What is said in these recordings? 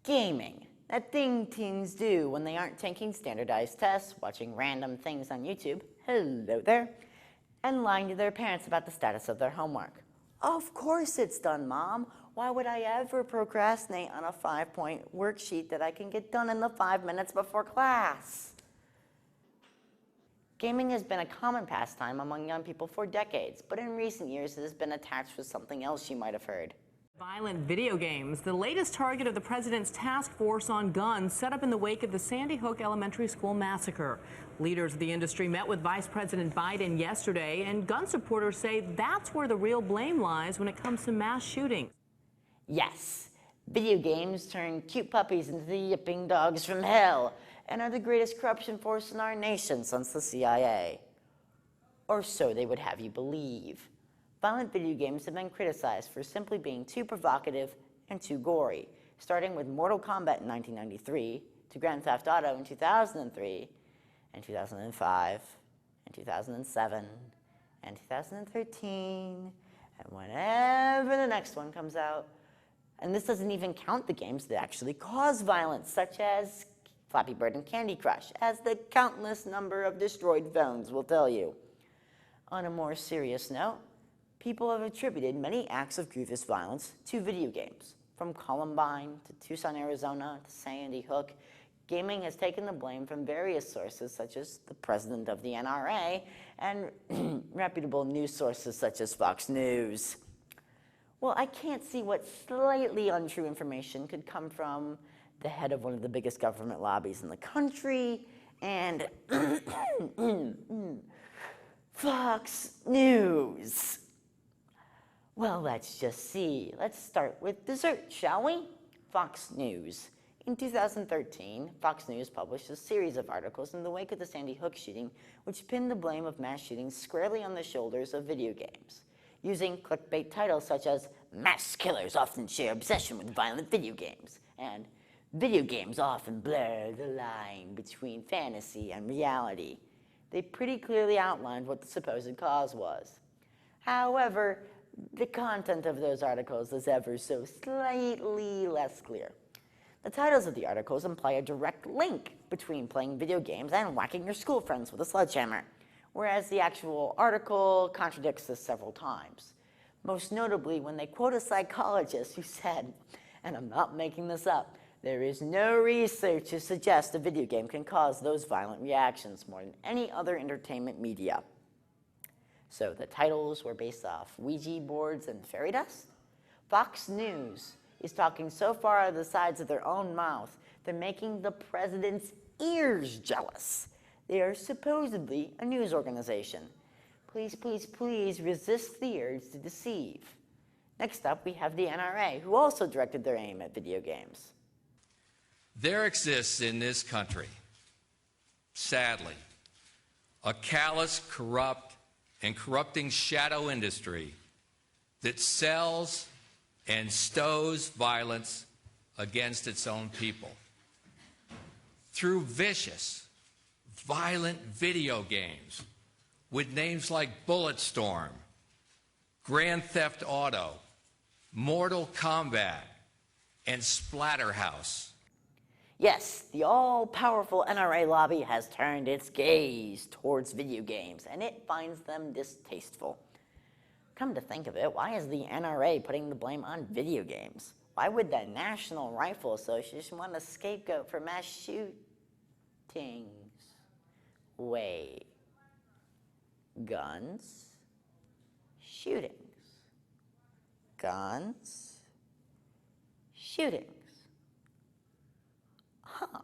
Gaming. That thing teens do when they aren't taking standardized tests, watching random things on YouTube, hello there, and lying to their parents about the status of their homework. Of course it's done, Mom. Why would I ever procrastinate on a 5-point worksheet that I can get done in the 5 minutes before class? Gaming has been a common pastime among young people for decades, but in recent years it has been attached with something else you might have heard. Violent video games, the latest target of the president's task force on guns, set up in the wake of the Sandy Hook Elementary School massacre. Leaders of the industry met with Vice President Biden yesterday, and gun supporters say that's where the real blame lies when it comes to mass shootings. Yes, video games turn cute puppies into the yipping dogs from hell and are the greatest corruption force in our nation since the CIA. Or so they would have you believe. Violent video games have been criticized for simply being too provocative and too gory, starting with Mortal Kombat in 1993, to Grand Theft Auto in 2003, and 2005, and 2007, and 2013, and whenever the next one comes out. And this doesn't even count the games that actually cause violence, such as Flappy Bird and Candy Crush, as the countless number of destroyed phones will tell you. On a more serious note, people have attributed many acts of grievous violence to video games. From Columbine to Tucson, Arizona to Sandy Hook, gaming has taken the blame from various sources such as the president of the NRA and reputable news sources such as Fox News. Well, I can't see what slightly untrue information could come from the head of one of the biggest government lobbies in the country and Fox News. Well, let's just see. Let's start with dessert, shall we? Fox News. In 2013, Fox News published a series of articles in the wake of the Sandy Hook shooting, which pinned the blame of mass shootings squarely on the shoulders of video games, using clickbait titles such as "Mass killers often share obsession with violent video games," and "Video games often blur the line between fantasy and reality." They pretty clearly outlined what the supposed cause was. However, the content of those articles is ever so slightly less clear. The titles of the articles imply a direct link between playing video games and whacking your school friends with a sledgehammer, whereas the actual article contradicts this several times. Most notably when they quote a psychologist who said, and I'm not making this up, "There is no research to suggest a video game can cause those violent reactions more than any other entertainment media." So the titles were based off Ouija boards and fairy dust? Fox News is talking so far out of the sides of their own mouth, they're making the president's ears jealous. They are supposedly a news organization. Please, please, please resist the urge to deceive. Next up, we have the NRA, who also directed their aim at video games. There exists in this country, sadly, a callous, corrupt, and corrupting shadow industry that sells and stows violence against its own people through vicious, violent video games with names like Bulletstorm, Grand Theft Auto, Mortal Kombat, and Splatterhouse. Yes, the all-powerful NRA lobby has turned its gaze towards video games, and it finds them distasteful. Come to think of it, why is the NRA putting the blame on video games? Why would the National Rifle Association want a scapegoat for mass shootings? Wait. Guns? Shootings. Guns? Shootings. Huh.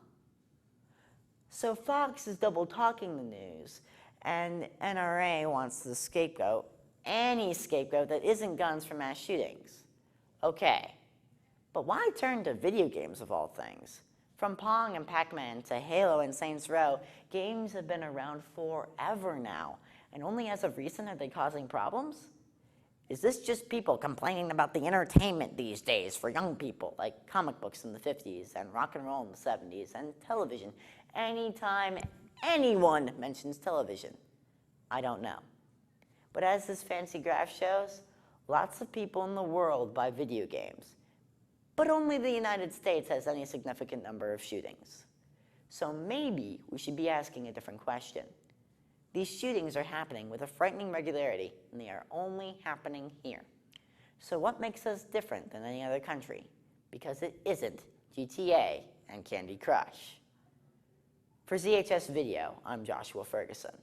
So Fox is double-talking the news, and NRA wants the scapegoat, any scapegoat that isn't guns for mass shootings. Okay, but why turn to video games of all things? From Pong and Pac-Man to Halo and Saints Row, games have been around forever now, and only as of recent are they causing problems? Is this just people complaining about the entertainment these days for young people, like comic books in the 50s and rock and roll in the 70s and television? Anytime anyone mentions television, I don't know. But as this fancy graph shows, lots of people in the world buy video games. but only the United States has any significant number of shootings. So maybe we should be asking a different question. These shootings are happening with a frightening regularity, and they are only happening here. So what makes us different than any other country? Because it isn't GTA and Candy Crush. For ZHS Video, I'm Joshua Ferguson.